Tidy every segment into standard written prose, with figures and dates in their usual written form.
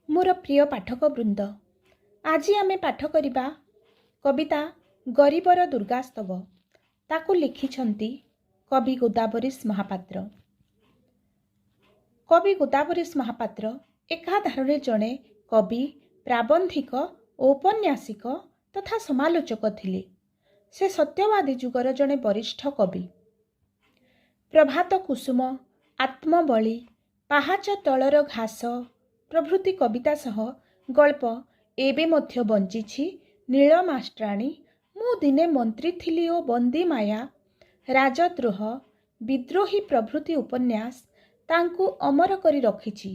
मोर प्रिय पाठक वृंद, आज आमे पाठ करिबा कविता गरीबर दुर्गास्तव। ताकू लिखिछंती कवि गोदावरीश महापात्र। कवि गोदावरीश महापात्र एकाधारे जड़े कवि, प्राबंधिक, औपन्यासिक तथा समालोचक थिले। से सत्यवादी जुगर जड़े वरिष्ठ कवि। प्रभात कुसुम, आत्मबली, पाहाच तलर घास प्रभृति कविता सह गल्प एबे मध्य बंचिछि। नील मास्ट्राणी, मु दिने मंत्री थिली ओ बंदी माया, राजद्रोह, विद्रोही प्रभृति उपन्यास तांकु अमर करी रखिछि।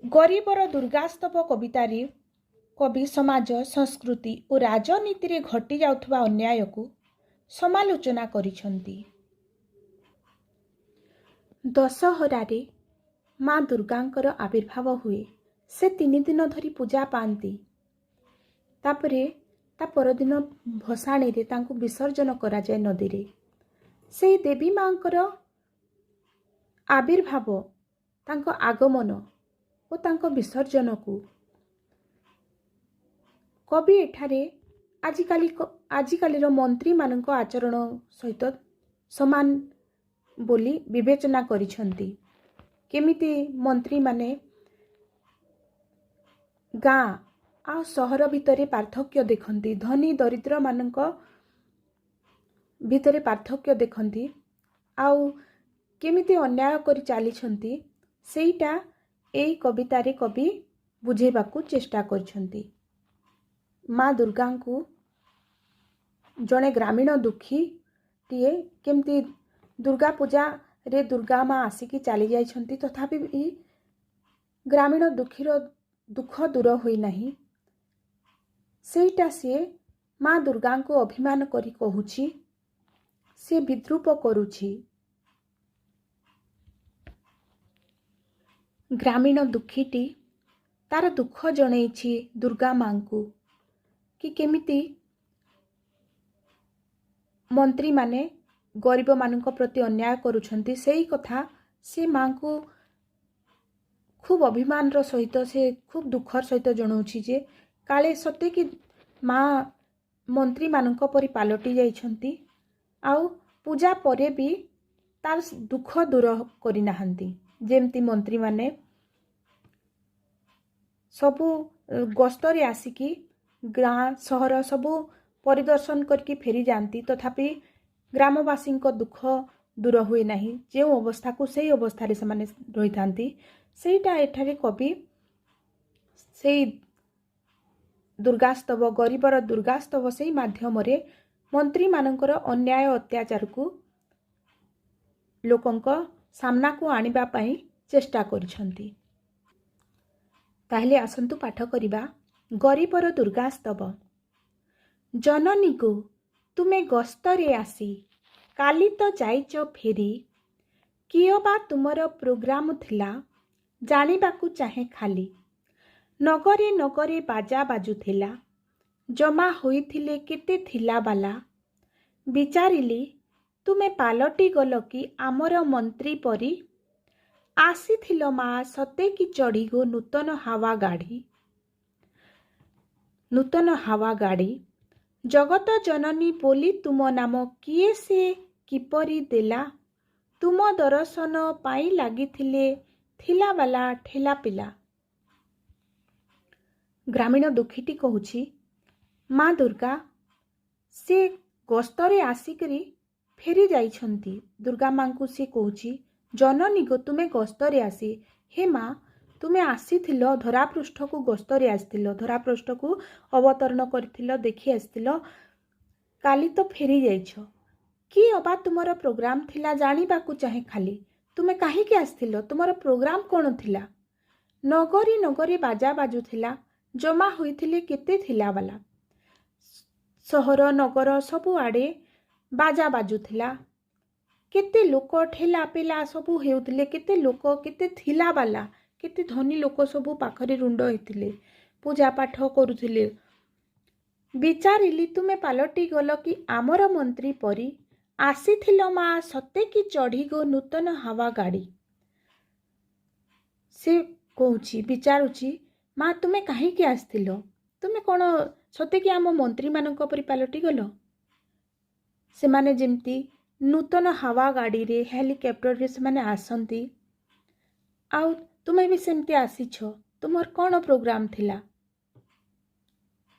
गरीबर दुर्गास्तव कवितारी कवि समाज, संस्कृति और राजनीति रे घटी जाउथबा अन्याय को समालोचना करिछंती। दशहरारे माँ दुर्गांकर आविर्भाव हुए। से 3 दिन धरी पूजा पाती। तापरे ता परदिन भसाणी रे तांको विसर्जन करा जाय नदी रे। से देवी माँकर आविर्भाव, तांको आगमन और तांको विसर्जन को कवि एठारे आजिकालीर मंत्री मानक आचरण सहित समान बोली विवेचना करिछंती। केमिति मंत्री माने गाँ आ सहर भितरे पार्थक्य देखंती, धनी दरिद्र मानक भितरे पार्थक्य देखंती, आउ केमिति अन्याय करि चालिछंती सेईटा एई कवितारे कवि बुझेबाकू चेष्टा करिछंती। माँ दुर्गा को जड़े ग्रामीण दुखी टीए केमती दुर्गा पूजा रे दुर्गा माँ आसिकी चली जाइछंती, तथापि ग्रामीण दुखीर दुख दूर होई नाही। सेईटा से माँ दुर्गा को अभिमान करी कहूछि, से विद्रूप करुछि। ग्रामीण दुखीटी तार दुख जणैछि दुर्गा माँ को कि केमिति मंत्री माने गरीब मानक प्रति अन्याय करुछंती। सेई कथा से माँ को खूब अभिमान सहित, से खूब दुखर सहित जणाउछि जे काले सते कि माँ मंत्री मानक परि पालटी जाइछंती, आउ पूजा परे भी तार दुख दूर करि नाहंती। जेमती मंत्री माने सबु गस्तरे आसिकी गाँ सहर सबु परिदर्शन करके फेरी जाती, तथापि ग्रामवासी दुख दूर हुए नहीं। जो अवस्था को सही अवस्था रे समाने रही थांती, सेईटा एठारे कवि से दुर्गास्तव, गरीबर दुर्गास्तव से माध्यम रे मंत्री मानकर अन्याय अत्याचार को लोकंक सामना को आनिबा पई चेष्टा करिछंती। ताहले आसंतु पाठ करिबा गरीबर दुर्गास्तव। जननी को तुमे गस्तरे आसी, काली तो जाइच फेरी, कियो बा तुमर प्रोग्राम थिला, जानिबाकू चाहे खाली। नगरे नगरे बाजा बाजुथिला, जमा होइथिले केते थिला बाला, विचारिली तुमे पालटी गल कि आमर मंत्री परी, आसीथिल मा सते कि चढ़ी गो नूतन हावा गाड़ी। नूतन हावा गाड़ी जगत जननी बोली तुम नाम किए से किपरि देला, तुम दर्शन पाई लागिथिले थिला बाला ठेला पिला। ग्रामीण दुखीटी कहूछि, माँ दुर्गा से गस्तरे आसिकरी फेरी जाइछंती। दुर्गा माँ को से कहूछि, जननी गो तुमे गस्तरे आसी। हे माँ, तुमे आसीथिलो धरापृष्ठ को गस्तरे आसीथिलो, धरापृष्ठ को अवतरण करथिलो, देखि आसीथिलो, काली तो फेरी जाइछ। कि अबा तुमर प्रोग्राम थिला जानिबाकू चाहे खाली। तुमे काहीकि आसीथिलो, तुमर प्रोग्राम कोन थिला। नगरी नगरी बाजा बाजुथिला, जमा होइथिले केते थिला बाला। सहर नगर सबु आड़े बाजा बाजुथिला, केते लोक ठेला पेला सबु हेउथिले, केते लोक केते थिला बाला, केते धनी लोक सबु पाखरे रुंड होइथिले, पूजा पाठ करुथिले। विचारिली तुमे पालटी गल कि आमर मंत्री परी, आसीथिल मा सते कि चढ़ी गो नूतन हावा गाड़ी। से कହୁची विचारुची माँ तुमे काहींकी आस्थिलो तुमे कौन सते कि आम मंत्री मानक परि पालटी गल से माने जेमती नूतन हावा गाड़ी रे हेलिकॉप्टर रे से माने आसंती आउ तुमे भी सेमती आसीछ तुमर कौन प्रोग्राम थिला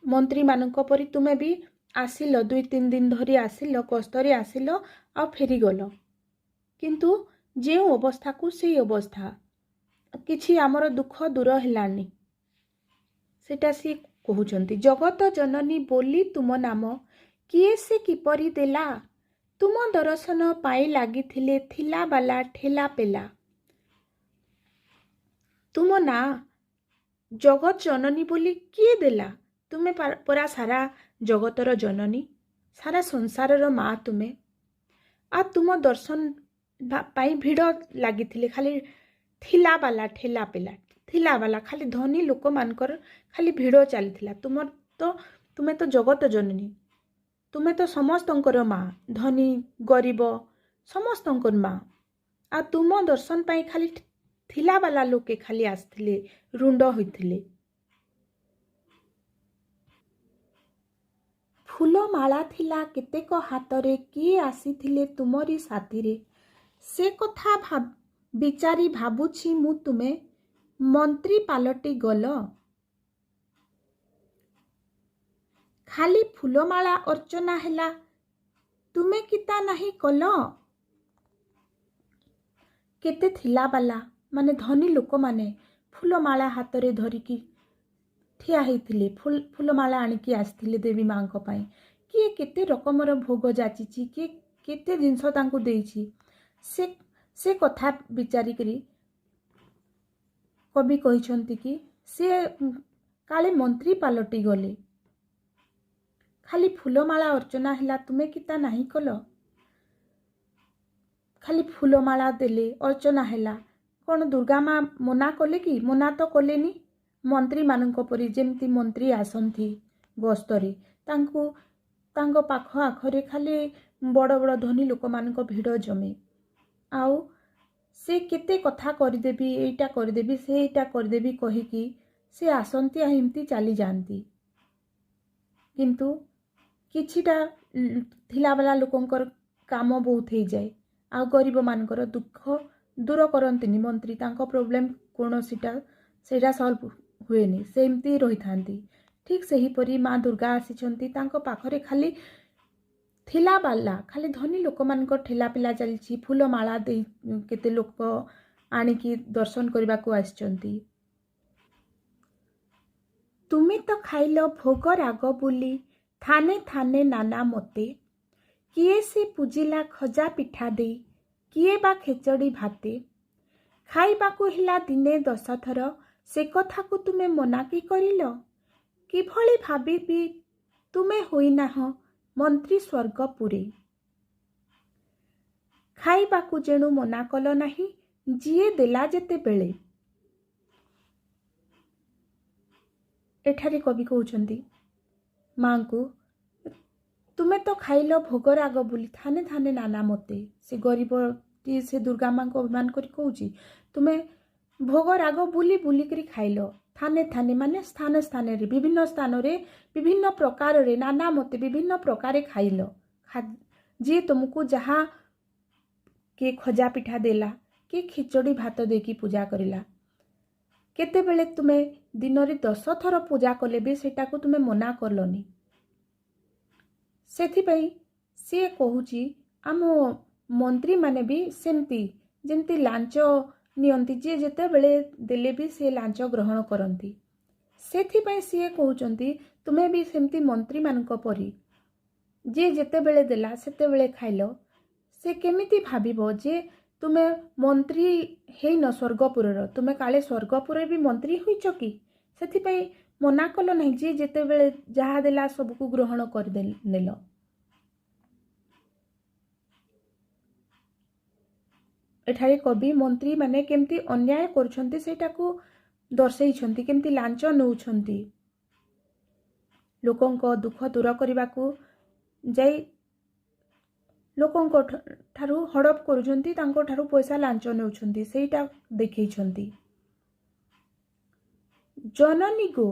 मंत्री मानक परि तुमे भी आसिल 2-3 दिन धरी आसिल कष्टरे आसिल आ फेरी गल किंतु जे अवस्था को से अवस्था किछि आमर दुख दूर हेलानी सेटा सी कहउचंती जगत जननी बोली तुम नाम किए से किपरि देला तुम दर्शन पाई लागिथिले थिला बाला ठेला पेला तुम ना जगत जननी बोली किए देला तुमे परा सारा जगतर जननी सारा संसारर माँ तुमे आ तुम दर्शन पाई भिड़ लागिथिले खाली थिला बाला ठेला पेला थिला बाला खाली धनी लोक मानकर खाली भिड़ चली तुमे तो जगत जननी तुमे तो समस्तंकर माँ धनी गरीब समस्तंकर माँ आ तुम दर्शन पाई खाली थिला बाला लोके खाली आसथिले रुंड होइथिले फूल माला थिला केतेक हातरे किए आसीथिले तुमरी साथीरे से कथा विचारी भाबुछि मु तुमे मंत्री पालटी गल खाली फूलमाला अर्चना हेला तुमे किता नहीं कल केते थिला बाला माने धनी लोक माने फूलमाला हाथ में धरिकी ठिया होइथिले फूलमाला आनिकी आसथिले देवी माँ को पाई किए केते रकमर भोग जाचिछि किए केते जिंस तांको देइछि से कथा विचारी करी कवि कहिसंती कि से काले मंत्री पालटी गले खाली फूलमाला अर्चना हेला तुमे किता नहीं कल खाली फूलमाला देले अर्चना हेला कौन दुर्गा माँ मना कले कि मना तो कलेनी मंत्री मानक परी जेमती मंत्री आसंती गस्तरे तांको पाख आखरे खाली बड़ बड़ धनी लोक मानक भिड़ जमे आउ से केते कथा करदेबी एटा करदेबी से एटा करदेबी कहिकी से आसंती एमती चली जाती किंतु किछिटा थिला वाला लोकंकर काम बहुत हो जाए आ गरीब मानकर दुख दूर करंतिनी मंत्री तांको प्रॉब्लम कौन सेटा सॉल्व हुएनी से एमती रही थांती ठीक सही परी माँ दुर्गा आसीचंती तांको पाखरे खाली थिला बाला खाली धनी लोक मानकर ठेला पिला चलछि फूलमाला दे केते लोक आनिकी दर्शन करबा को आछंती तुमे तो खाइलो भोग राग बुली थाने थाने नाना मते किए से पूजिला खजा पिठा दे किए बा खेचड़ी भाते खाइबाकू हिला दिने 10 थर से कथा को तुमे मना कि करिलो किभली भाबिबी तुमे होइनाह मंत्री स्वर्गपुरी खाइबाकू जेणु मना कल नाही जिए देला जेते बेले एठारे कवि कहउचंती माँ को तुमे तो खाइल भोग राग बुली थाने थाने नाना मते से गरीब टी से दुर्गा माँ को अभिमान करी कहउची तुमे भोग राग बुली बुली करी खाइल थाने थाने माने स्थान स्थान रे विभिन्न स्थान रे विभिन्न प्रकार रे नाना मते विभिन्न प्रकार खाइल जी तुमको जहाँ के खजा पिठा देला के खिचड़ी भात देकी पूजा करिला केते बेले तुमे दिन रे 10 थर पूजा कले भी सेटा को तुमे मना करलनी सेथिपई से कहूची आम मंत्री माने भी सेमती जेमती लांच नियंती जे जेते बेले देले भी से लांच ग्रहण करंती सेथिपई से कहउचंती तुमे भी सेमती मंत्री मानक परी जे जेते बेले देला सेते बेले खाइलो से केमिति भाबिबो जे तुमे मंत्री हेई न स्वर्गपुरर तुमे काले स्वर्गपुर भी मंत्री होइछ कि सेथिपई मना कल नहीं जे जेते बेले जहा देला सबको ग्रहण कर नेल एठारे कवि मंत्री माने केमती अन्याय करछंती सेटा को दर्शेइछंती केमती लांच नउछंती लोकंको दुख दूर करबा को जाई लोकंको ठारू हड़प करूछंती तांको ठारू पैसा लांच नउछंती सेटा देखैछंती जननी गो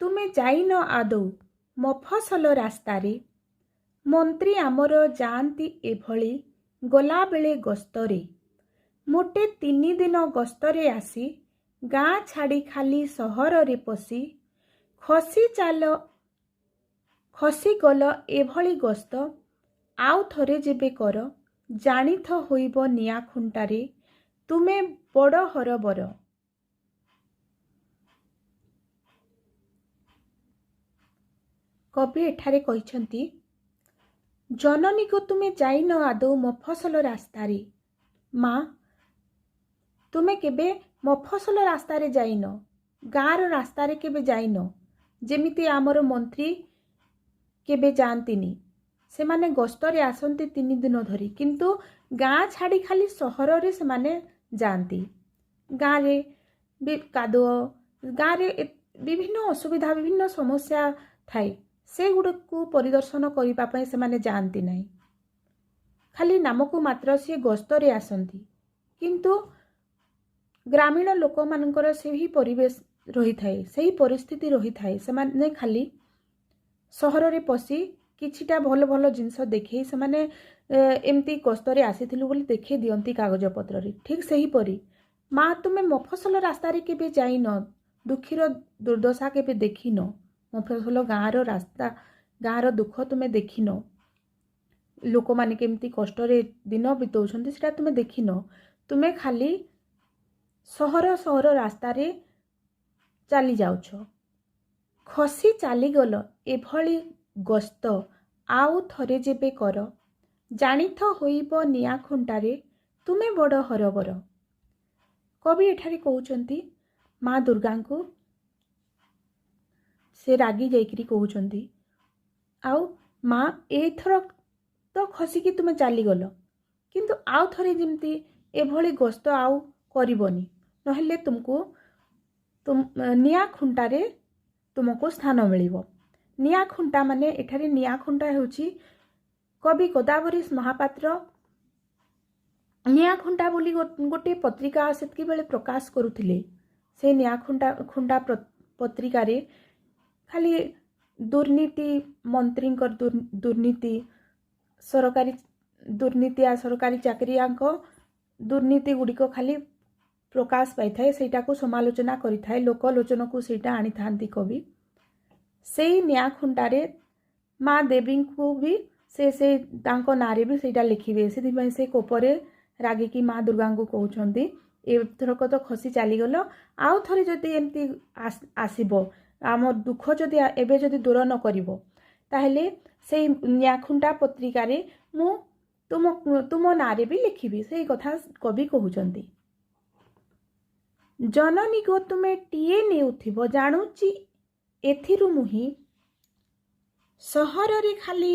तुमे जाइन आदौ मफसल रास्तारे मंत्री आमर जाती एभली गलाबेले गस्तरे मोटे 3 दिन गस्तरे आसी गाँ छाड़ी खाली सहर रे पशी खसी गल एभली गस्त आउ थरे जेबे कर जानिथ होइब निया खुंटारे तुमे बड़ हरबर। कवि एठारे कहिछंती जननी को तुमे जाइन आदौ मफसल रास्तारे माँ तुमे केबे मफसल रास्तारे जाइन गाँर रास्तारे केबे जाइन जेमिति आमर मंत्री केबे जानतीनी से माने गस्तरे आसंती 3 दिन धरी किंतु गाँ छाड़ी खाली सहर रे से माने जानती गाँ रे कादुओ गाँ रे विभिन्न असुविधा विभिन्न समस्या थाए से गुड़क परिदर्शन करने से माने जानती नहीं खाली नामक मात्र सी गस्तरे आसंती किंतु ग्रामीण लोक मानकर से ही परिवेश रही थाए सही परिस्थिति रही थाए से माने खाली सहर रे पशी किछिटा भल भल जिनस देखे से माने एमती गस्तरे आसीथिलु बोली देखे दियंती कागज पत्र रे ठीक सही परी माँ तुमे मफसल रास्ता रे केबे जाइन दुखीर दुर्दशा केबे देखिन मफसल गाँर रास्ता गाँर दुख तुमे देखिन लोक माने केमती कष्ट रे दिन बितौछंती सेटा तुमे देखिन तुमे खाली सहर सहर रास्ता रे चली जाउछ खसी चली गल एभली गस्त आउ थरे जेबे कर जानिथ होइब निया खुंटारे तुमे बड़ हरबर। कवि एठारे कहउचंती माँ दुर्गा को से रागी जाइकरी कहउचंती आउ माँ एथर तो खसिकी तुमे चली गल किंतु आउ थरे जेमती एभली गस्त आउ करिबनी नहेले तुमको निया खुंटारे तुमको स्थान मिलिबो। निया खुंटा माने एठारे निया खुंटा हेउची कवि गोदावरीश महापात्र निया खुंटा बोली गोटे पत्रिका सेतकी बेले प्रकाश करुथिले से निया खुंटा पत्रिका रे खाली दुर्नीति मंत्री दुर्नीति सरकारी दुर्नीति आ सरकारी चाकरियांको दुर्नीति गुड़िक खाली प्रकाश पाई थाए सेटा को समालोचना करि थाए लोकलोचन को सेटा आनी थांती कवि से निया खुंटारे माँ देवी को भी से तांको नारे भी सेटा लिखिबे से से कोपरे रागी की माँ दुर्गा को कहउछंती एथरक तो खसी चलीगल आउ थरे जदि एमती आसीबो आम दुख जदि एबे जदि दूर न करिवो ताहेले से नियाखुंटा पत्रिका रे मु तुम नारे भी लिखिबी से कथा कवि कहउछंती। जननी गो तुमे टीए नेउथिबो जानुची एथिरु मुही सहर रे खाली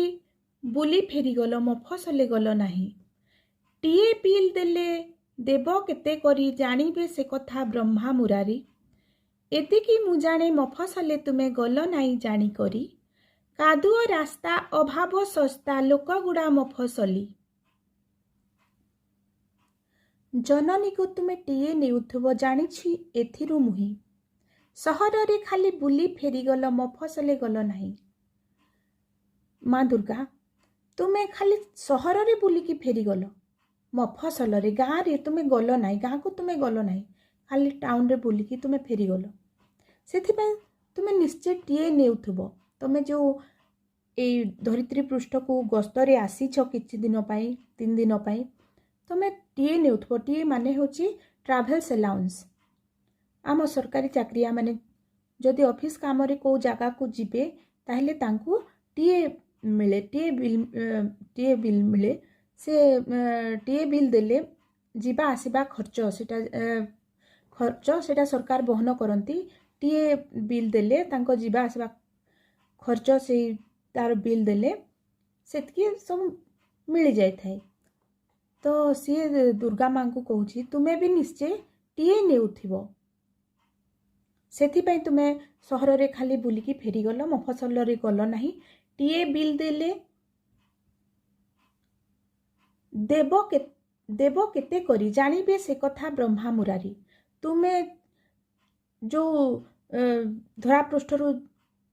बुली फेरी गल मफसले गल नाही टीए बिल देले देव केते करी जानिबे से कथा ब्रह्मा मुरारी एतिकी मु जाने मफसले तुमे गल नाही जानी करी कादुओ रास्ता अभाव सस्ता लोकगुड़ा मफसली जननी को तुमे टीए नेउथबो जानिछि एथिरु मुही सहर रे खाली बुली फेरी गल मफसले गल नाही। माँ दुर्गा तुमे खाली सहर रे बुलिकी फेरी गल मफसल रे गाँ रे तुमे गल नाही गाँ को तुमे गल नाही खाली टाउन रे बुलिकी तुमे फेरी गल सेथिपाई तुमे निश्चय टीए नेउथबो तुमे जो ए धरित्री पृष्ठ को गस्तरे आसीछ किछि दिन पाई 3 दिन पाई तुमे टीए नेउथबो टीए माने होची ट्रैवल्स अलाउंस आम सरकारी चाकरिया माने जदि ऑफिस काम रे को जगह को जिबे ताहले तांको टीए मिले टीए बिल मिले से टीए बिल देले जीवा आसीबा खर्च सेटा सरकार बहन करती टीए बिल देले तांको जीवा आसीबा खर्च से तार बिल देले सेतकी सब मिल जाय थाए तो सी दुर्गा माँ को कहूची तुमे भी निश्चय टीए नेउथिबो सेथिपाई तुमे सहर रे खाली बुलिकी फेरी गल मफसल रे गल नाही टीए बिल देले देव केते करी जानिबे से कथा ब्रह्मा मुरारी तुमे जो ଧରାପୃଷ୍ଠରୁ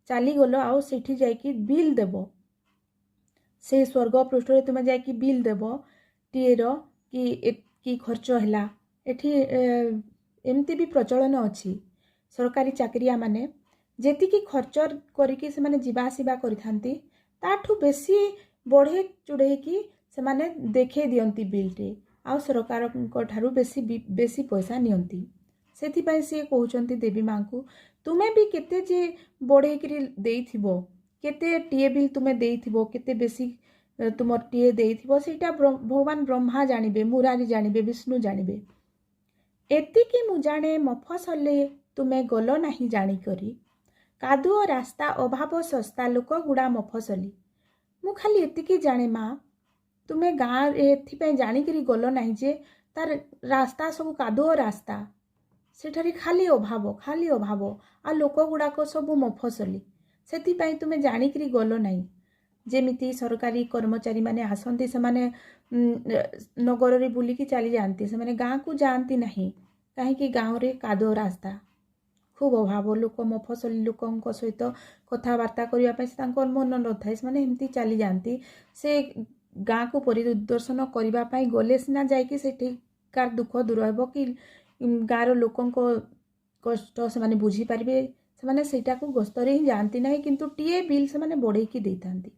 ଚାଲିଗଲ ଆଉ ସେଠି ଯାଇକି ବିଲ୍ ଦେବ। ସେ ସ୍ୱର୍ଗ ପୃଷ୍ଠରେ ତୁମେ ଯାଇକି ବିଲ୍ ଦେବ ଟିଏର କି ଖର୍ଚ୍ଚ ହେଲା। ଏଠି ଏମିତି ବି ପ୍ରଚଳନ ଅଛି। ସରକାରୀ ଚାକିରିଆ ମାନେ ଯେତିକି ଖର୍ଚ୍ଚ କରିକି ସେମାନେ ଯିବା ଆସିବା କରିଥାନ୍ତି ତାଠୁ ବେଶୀ ବଢ଼େଇ ଚୁଢ଼େଇକି ସେମାନେ ଦେଖେଇ ଦିଅନ୍ତି ବିଲ୍ରେ ଆଉ ସରକାରଙ୍କ ଠାରୁ ବେଶୀ ପଇସା ନିଅନ୍ତି। ସେଥିପାଇଁ ସିଏ କହୁଛନ୍ତି ଦେବୀ ମାଙ୍କୁ ତୁମେ ବି କେତେ ଯେ ବଢ଼େଇକିରି ଦେଇଥିବ, କେତେ ଟିଏ ବିଲ୍ ତୁମେ ଦେଇଥିବ, କେତେ ବେଶୀ ତୁମର ଟିଏ ଦେଇଥିବ ସେଇଟା ଭଗବାନ ବ୍ରହ୍ମା ଜାଣିବେ, ମୁରାରୀ ଜାଣିବେ, ବିଷ୍ଣୁ ଜାଣିବେ। ଏତିକି ମୁଁ ଜାଣେ ମଫସଲେ ତୁମେ ଗଲ ନାହିଁ ଜାଣିକରି, କାଦୁଅ ରାସ୍ତା ଅଭାବ ଶସ୍ତା ଲୋକ ଗୁଡ଼ା ମଫସଲି। ମୁଁ ଖାଲି ଏତିକି ଜାଣେ ମା, ତୁମେ ଗାଁରେ ଏଥିପାଇଁ ଜାଣିକିରି ଗଲ ନାହିଁ ଯେ ତାର ରାସ୍ତା ସବୁ କାଦୁଅ ରାସ୍ତା, ସେଠାରେ ଖାଲି ଅଭାବ ଆଉ ଲୋକ ଗୁଡ଼ାକ ସବୁ ମଫସଲି। ସେଥିପାଇଁ ତୁମେ ଜାଣିକିରି ଗଲ ନାହିଁ। ଯେମିତି ସରକାରୀ କର୍ମଚାରୀମାନେ ଆସନ୍ତି ସେମାନେ ନଗରରେ ବୁଲିକି ଚାଲିଯାଆନ୍ତି, ସେମାନେ ଗାଁକୁ ଯାଆନ୍ତି ନାହିଁ। କାହିଁକି? ଗାଁରେ କାଦୁଅ ରାସ୍ତା, ଖୁବ୍ ଅଭାବ, ଲୋକ ମଫସଲି ଲୋକଙ୍କ ସହିତ କଥାବାର୍ତ୍ତା କରିବା ପାଇଁ ତାଙ୍କର ମନ ନଥାଏ, ସେମାନେ ଏମିତି ଚାଲିଯାଆନ୍ତି। ସେ ଗାଁକୁ ପରିଦର୍ଶନ କରିବା ପାଇଁ ଗଲେ ସିନା ଯାଇକି ସେଠିକାର ଦୁଃଖ ଦୂର ହେବ କି ଗାଁର ଲୋକଙ୍କ କଷ୍ଟ ସେମାନେ ବୁଝିପାରିବେ। ସେମାନେ ସେଇଟାକୁ ଗସ୍ତରେ ହିଁ ଯାଆନ୍ତି ନାହିଁ, କିନ୍ତୁ ଟିଏ ବିଲ୍ ସେମାନେ ବଢ଼େଇକି ଦେଇଥାନ୍ତି।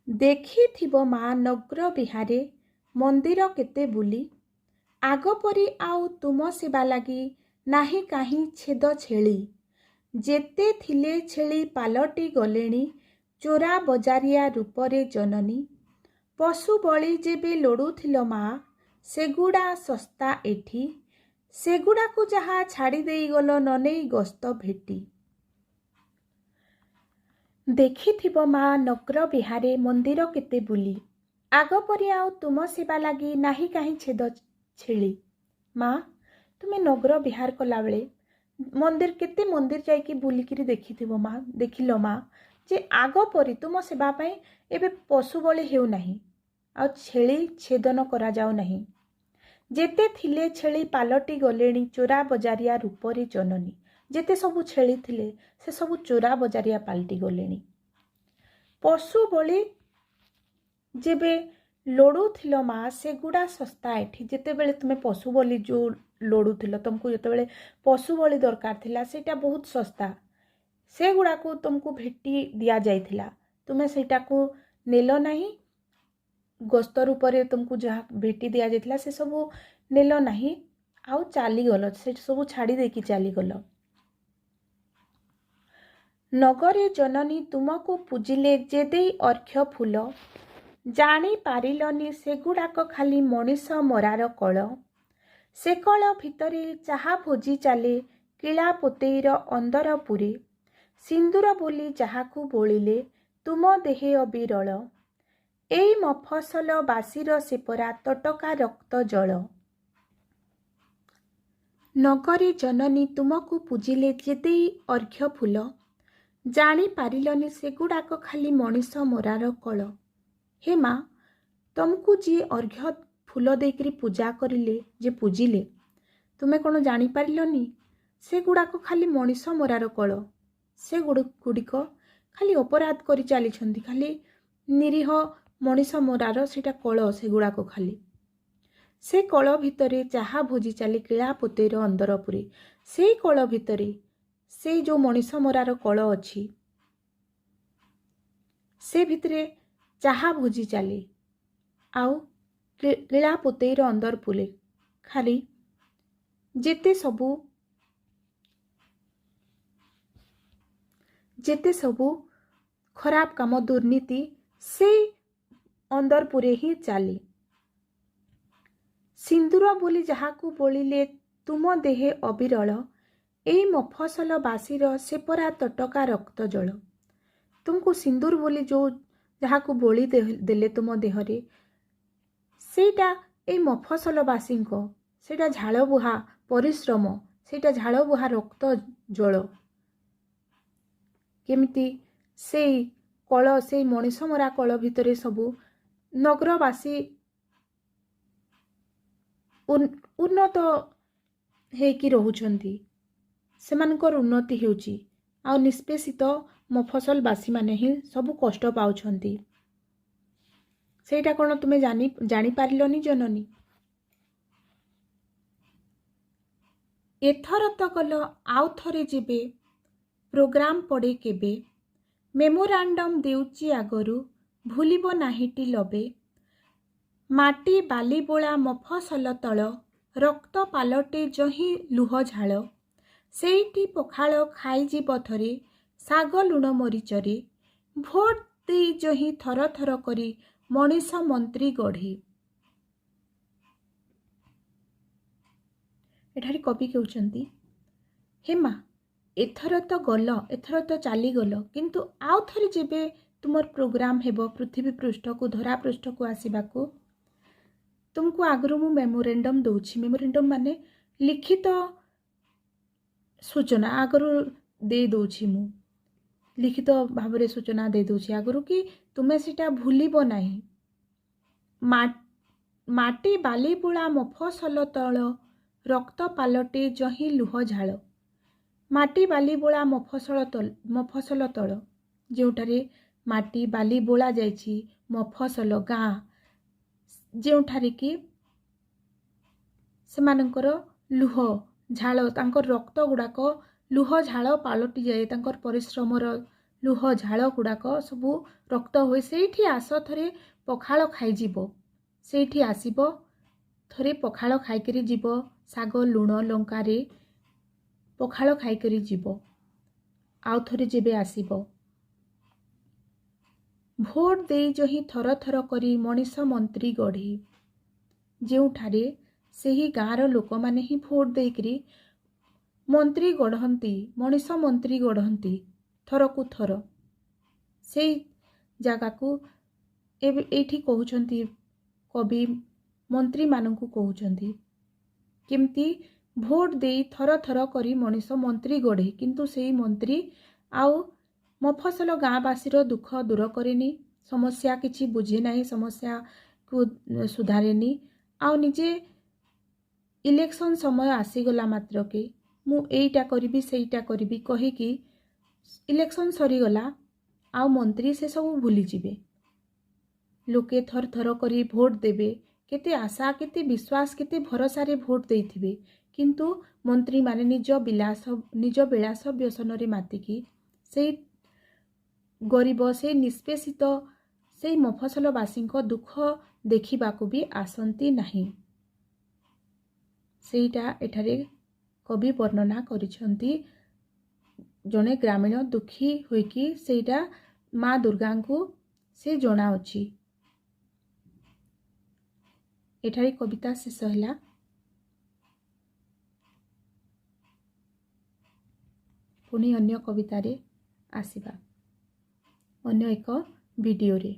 ଦେଖିଥିବ ମା ନଗ୍ର ବିହାରେ ମନ୍ଦିର କେତେ ବୁଲି, ଆଗ ପରି ଆଉ ତୁମ ସେବା ଲାଗି ନାହିଁ କାହିଁ ଛେଦ ଛେଳି। ଯେତେ ଥିଲେ ଛେଳି ପାଲଟି ଗଲେଣି ଚୋରା ବଜାରିଆ ରୂପରେ ଜନନୀ। ପଶୁ ବଳି ଯେବେ ଲୋଡ଼ୁଥିଲ ମା, ସେଗୁଡ଼ା ଶସ୍ତା ଏଠି, ସେଗୁଡ଼ାକୁ ଯାହା ଛାଡ଼ି ଦେଇଗଲ ନ ନେଇ ଗସ୍ତ ଭେଟି। ଦେଖିଥିବ ମା ନଗ୍ର ବିହାରେ ମନ୍ଦିର କେତେ ବୁଲି, ଆଗ ପରି ଆଉ ତୁମ ସେବା ଲାଗି ନାହିଁ କାହିଁ ଛେଦ ଛେଳି। ମା, ତୁମେ ନଗ୍ର ବିହାର କଲାବେଳେ କେତେ ମନ୍ଦିର ଯାଇକି ବୁଲିକିରି ଦେଖିଥିବ ମା, ଦେଖିଲ ମା ଯେ ଆଗ ପରି ତୁମ ସେବା ପାଇଁ ଏବେ ପଶୁ ବଳି ହେଉନାହିଁ ଆଉ ଛେଳି ଛେଦନ କରାଯାଉ ନାହିଁ। ଯେତେ ଥିଲେ ଛେଳି ପାଲଟି ଗଲେଣି ଚୋରା ବଜାରିଆ ରୂପରେ ଜନନୀ। ଯେତେ ସବୁ ଛେଳି ଥିଲେ ସେ ସବୁ ଚୋରା ବଜାରିଆ ପାଲଟି ଗଲେଣି। ପଶୁ ବଳି ଯେବେ ଲୋଡ଼ୁଥିଲ ମା, ସେଗୁଡ଼ା ଶସ୍ତା ଏଠି। ଯେତେବେଳେ ତୁମେ ପଶୁ ବଳି ଯେଉଁ ଲୋଡ଼ୁଥିଲ, ତୁମକୁ ଯେତେବେଳେ ପଶୁ ବଳି ଦରକାର ଥିଲା ସେଇଟା ବହୁତ ଶସ୍ତା, ସେଗୁଡ଼ାକୁ ତୁମକୁ ଭେଟି ଦିଆଯାଇଥିଲା। ତୁମେ ସେଇଟାକୁ ନେଲ ନାହିଁ, ଗସ୍ତ ରୂପରେ ତୁମକୁ ଯାହା ଭେଟି ଦିଆଯାଇଥିଲା ସେସବୁ ନେଲ ନାହିଁ ଆଉ ଚାଲିଗଲ, ସେ ସବୁ ଛାଡ଼ି ଦେଇକି ଚାଲିଗଲ। ନଗରେ ଜନନୀ ତୁମକୁ ପୂଜିଲେ ଯେ ଦେଇ ଅର୍ଘ୍ୟ ଫୁଲ, ଜାଣିପାରିଲନି ସେଗୁଡ଼ାକ ଖାଲି ମଣିଷ ମରାର କଳ। ସେ କଳ ଭିତରେ ଚାହା ଭୋଜି ଚାଲେ କିଳା ପୋତେଇର ଅନ୍ଦର ପୁରେ, ସିନ୍ଦୁର ବୋଲି ଯାହାକୁ ବୋଳିଲେ ତୁମ ଦେହେ ଅବିରଳ। ଏଇ ମଫସଲ ବାସିର ସେପରା ତଟକା ରକ୍ତ ଜଳ। ନଗରେ ଜନନୀ ତୁମକୁ ପୂଜିଲେ ଯେ ଦେଇ ଅର୍ଘ୍ୟ ଫୁଲ, ଜାଣିପାରିଲନି ସେଗୁଡ଼ାକ ଖାଲି ମଣିଷ ମରାର କଳ। ହେ ମା, ତୁମକୁ ଯିଏ ଅର୍ଘ୍ୟ ଫୁଲ ଦେଇକରି ପୂଜା କରିଲେ, ଯେ ପୂଜିଲେ, ତୁମେ କ'ଣ ଜାଣିପାରିଲନି ସେଗୁଡ଼ାକ ଖାଲି ମଣିଷ ମରାର କଳ। ସେଗୁଡ଼ିକ ଖାଲି ଅପରାଧ କରି ଚାଲିଛନ୍ତି, ଖାଲି ନିରୀହ ମଣିଷ ମରାର ସେଇଟା କଳ। ସେଗୁଡ଼ାକ ଖାଲି ସେ କଳ ଭିତରେ ଚାହା ଭୋଜି ଚାଲେ କିଳା ପୋତେଇର ଅନ୍ଦର ପୁରେ। ସେଇ କଳ ଭିତରେ ସେଇ ଯେଉଁ ମଣିଷ ମରାର କଳ ଅଛି, ସେ ଭିତରେ ଚାହା ଭୋଜି ଚାଲେ ଆଉ କିଳା ପୋତେଇର ଅନ୍ଦର ପୁରେ। ଖାଲି ଯେତେ ସବୁ ଖରାପ କାମ ଦୁର୍ନୀତି ସେଇ ଅନ୍ଦରପୁରେ ହିଁ ଚାଲେ। ସିନ୍ଦୁର ବୋଲି ଯାହାକୁ ବୋଳିଲେ ତୁମ ଦେହେ ଅବିରଳ, ଏଇ ମଫସଲ ବାସିର ସେପରା ତଟକା ରକ୍ତ ଜଳ। ତୁମକୁ ସିନ୍ଦୁର ବୋଲି ଯାହାକୁ ବୋଳି ଦେଲେ ତୁମ ଦେହରେ, ସେଇଟା ଏଇ ମଫସଲ ବାସୀଙ୍କ, ସେଇଟା ଝାଳ ବୁହା ପରିଶ୍ରମ, ସେଇଟା ଝାଳ ବୁହା ରକ୍ତ ଜଳ। କେମିତି ସେଇ କଳ, ସେଇ ମଣିଷ ମରା କଳ ଭିତରେ ସବୁ ନଗରବାସୀ ଉନ୍ନତ ହେଇକି ରହୁଛନ୍ତି। ସେମାନଙ୍କର ଉନ୍ନତି ହେଉଛି ଆଉ ନିଷ୍ପେଷିତ ମଫସଲବାସୀମାନେ ହିଁ ସବୁ କଷ୍ଟ ପାଉଛନ୍ତି। ସେଇଟା କ'ଣ ତୁମେ ଜାଣିପାରିଲନି ଜନନୀ? ଏଥର ତ ଗଲ ଆଉ ଥରେ ଯିବେ, ପ୍ରୋଗ୍ରାମ ପଡ଼େ କେବେ, ମେମୋରାଣ୍ଡମ୍ ଦେଉଛି ଆଗରୁ, ଭୁଲିବ ନାହିଁଟି ଲବେ, ମାଟି ବାଲିବୋଳା ମଫସଲ ତଳ, ରକ୍ତ ପାଲଟେ ଯହିଁ ଲୁହ ଝାଳ, ସେଇଠି ପଖାଳ ଖାଇଯିବ ଥରେ, ଶାଗ ଲୁଣ ମରିଚରେ, ଭୋଟ ଦେଇ ଯହିଁ ଥର ଥର କରି ମଣିଷ ମନ୍ତ୍ରୀ ଗଢ଼େ। ଏଠାରେ କବି କହୁଛନ୍ତି, ହେ ମା, ଏଥର ତ ଗଲ, ଏଥର ତ ଚାଲିଗଲ, କିନ୍ତୁ ଆଉ ଥରେ ଯେବେ ତୁମର ପ୍ରୋଗ୍ରାମ ହେବ ପୃଥିବୀ ପୃଷ୍ଠକୁ, ଧରା ପୃଷ୍ଠକୁ ଆସିବାକୁ, ତୁମକୁ ଆଗରୁ ମୁଁ ମେମୋରେଣ୍ଡମ୍ ଦେଉଛି। ମେମୋରେଣ୍ଡମ୍ ମାନେ ଲିଖିତ ସୂଚନା ଆଗରୁ ଦେଇ ଦେଉଛି। ମୁଁ ଲିଖିତ ଭାବରେ ସୂଚନା ଦେଇ ଦେଉଛି ଆଗରୁ କି ତୁମେ ସେଟା ଭୁଲିବ ନାହିଁ। ମାଟି ବାଲିବୁଳା ମଫସଲ ତଳ, ରକ୍ତ ପାଲଟେ ଯହିଁ ଲୁହ ଝାଳ। ମାଟି ବାଲିବୋଳା ମଫସଲ ତଳ, ଯେଉଁଠାରେ ମାଟି ବାଲି ବୋଳା ଯାଇଛି, ମଫସଲ ଗାଁ, ଯେଉଁଠାରେ କି ସେମାନଙ୍କର ଲୁହ ଝାଳ, ତାଙ୍କର ରକ୍ତ ଗୁଡ଼ାକ ଲୁହ ଝାଳ ପାଲଟିଯାଏ, ତାଙ୍କର ପରିଶ୍ରମର ଲୁହ ଝାଳ ଗୁଡ଼ାକ ସବୁ ରକ୍ତ ହୁଏ। ସେଇଠି ଆସ ଥରେ ପଖାଳ ଖାଇଯିବ, ସେଇଠି ଆସିବ ଥରେ ପଖାଳ ଖାଇକରି ଯିବ, ଶାଗ ଲୁଣ ଲଙ୍କାରେ ପଖାଳ ଖାଇକରି ଯିବ, ଆଉ ଥରେ ଯେବେ ଆସିବ, ଭୋଟ ଦେଇ ଯହିଁ ଥର ଥର କରି ମଣିଷ ମନ୍ତ୍ରୀ ଗଢ଼େ, ଯେଉଁଠାରେ ସେହି ଗାଁର ଲୋକମାନେ ହିଁ ଭୋଟ ଦେଇକରି ମନ୍ତ୍ରୀ ଗଢ଼ନ୍ତି, ମଣିଷ ମନ୍ତ୍ରୀ ଗଢ଼ନ୍ତି ଥରକୁ ଥର। ସେଇ ଜାଗାକୁ ଏବେ ଏଇଠି କହୁଛନ୍ତି କବି, ମନ୍ତ୍ରୀମାନଙ୍କୁ କହୁଛନ୍ତି କେମିତି ଭୋଟ ଦେଇ ଥର ଥର କରି ମଣିଷ ମନ୍ତ୍ରୀ ଗଢ଼େ, କିନ୍ତୁ ସେଇ ମନ୍ତ୍ରୀ ଆଉ ମଫସଲ ଗାଁବାସୀର ଦୁଃଖ ଦୂର କରେନି, ସମସ୍ୟା କିଛି ବୁଝେ ନାହିଁ, ସମସ୍ୟାକୁ ସୁଧାରେନି, ଆଉ ନିଜେ ଇଲେକ୍ସନ ସମୟ ଆସିଗଲା ମାତ୍ରକେ ମୁଁ ଏଇଟା କରିବି ସେଇଟା କରିବି କହିକି ଇଲେକ୍ସନ ସରିଗଲା, ଆଉ ମନ୍ତ୍ରୀ ସେସବୁ ଭୁଲିଯିବେ। ଲୋକେ ଥର ଥର କରି ଭୋଟ ଦେବେ, କେତେ ଆଶା, କେତେ ବିଶ୍ୱାସ, କେତେ ଭରସାରେ ଭୋଟ ଦେଇଥିବେ, କିନ୍ତୁ ମନ୍ତ୍ରୀମାନେ ନିଜ ବିଳାସ ବ୍ୟସନରେ ମାତିକି ସେଇ ଗରିବ, ସେଇ ନିଷ୍ପେଷିତ, ସେଇ ମଫସଲବାସୀଙ୍କ ଦୁଃଖ ଦେଖିବାକୁ ବି ଆସନ୍ତି ନାହିଁ। ସେଇଟା ଏଠାରେ କବି ବର୍ଣ୍ଣନା କରିଛନ୍ତି। ଜଣେ ଗ୍ରାମୀଣ ଦୁଃଖୀ ହୋଇକି ସେଇଟା ମା ଦୁର୍ଗାଙ୍କୁ ସେ ଜଣାଉଛି। ଏଠାରେ କବିତା ଶେଷ ହେଲା। ପୁଣି ଅନ୍ୟ କବିତାରେ ଆସିବା, ଅନ୍ୟ ଏକ ଭିଡ଼ିଓରେ।